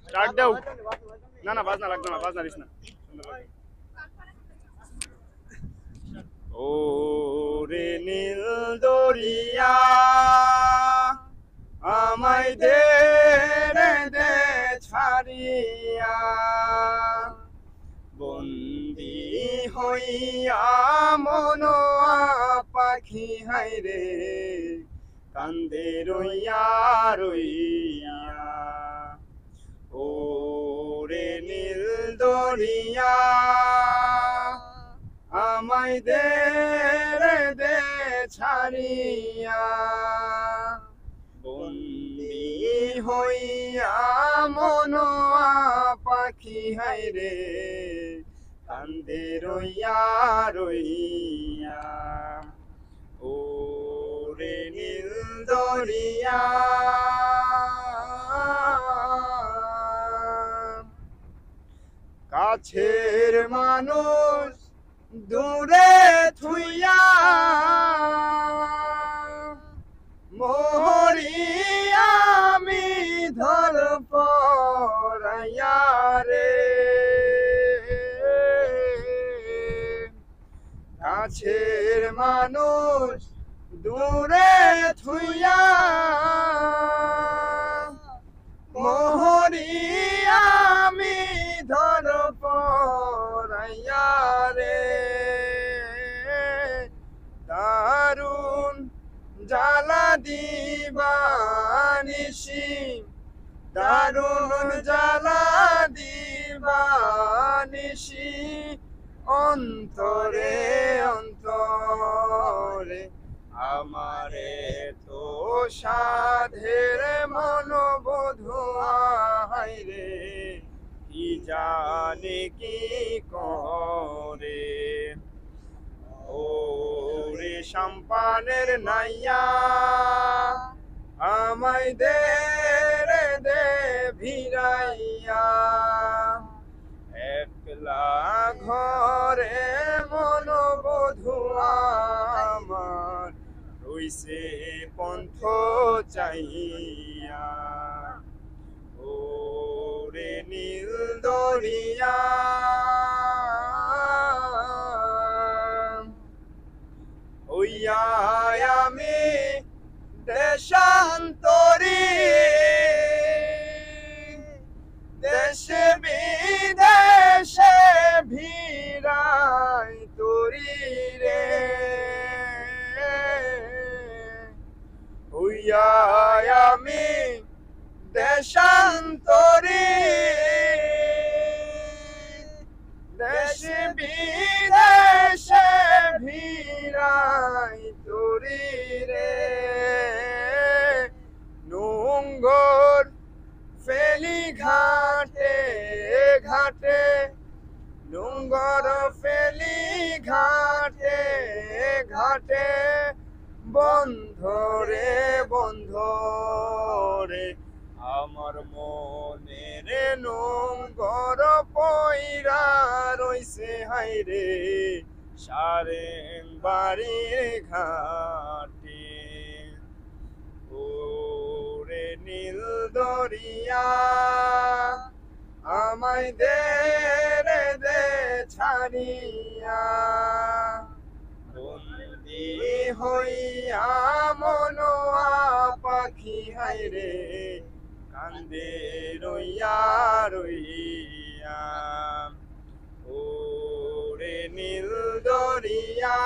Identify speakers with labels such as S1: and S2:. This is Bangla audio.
S1: স্টার্ট দাও। না না বাজনা লাগবে না, বাজনা দিস না। ও রে নীল দরিয়া আমায় দে রে দে ছাড়িয়া, বন্দি হইয়া মনোয়া পাখি হাইরে কান্দে রইয়া রইয়া। ও রে নীল দরিয়া আমায় দে রে দে ছাড়িয়া, বন্দি হইয়া মনোয়া পাখি হাইরে কান্দে রইয়া রইয়া। ও রে নীল দরিয়া কাছের মানুষ দূরে থুইয়া মরি আমি ধর পরাইয়া রে, কাছের মানুষ দূরে থুইয়া মরি আমি ধর পরাইয়া রে। দারুণ জ্বালা দিবানিসি, দারুণ জ্বালা দিবানিসি অন্তরে অন্তরে আমারে তো সাধের মনোবধু হাইরে কি জানে কি করে। ও রে সম্পানের নাইয়া আমায় দে রে দে ভিড়াইয়া, একলা ঘরে মনোবধু আমার রইছে পন্থ চাইয়া। ও রে নীল দরিয়া হইয়া আমি দেশান্তরী, দেশে বিদেশে ভিড়াই তোরি রে, হইয়া আমি দেশান্তরী, দেশে বিদেশে ভিড়াই তোরি রে। নোঙ্গর ফেলি ঘাটে ঘাটে, নোঙ্গর ফেলি ঘাটে ঘাটে, বন্ধ রে বন্ধ রে আমার মনের নোঙ্গর পইরা রইছে হাইরে সারেং বাড়ির ঘাটে। ও রে নীল দরিয়া আমায় দে রে দে ছাড়িয়া, বন্দি হইয়া মনোয়া পাখি হাইরে কান্দে রইয়া রইয়া। ও রে নীল দরিয়া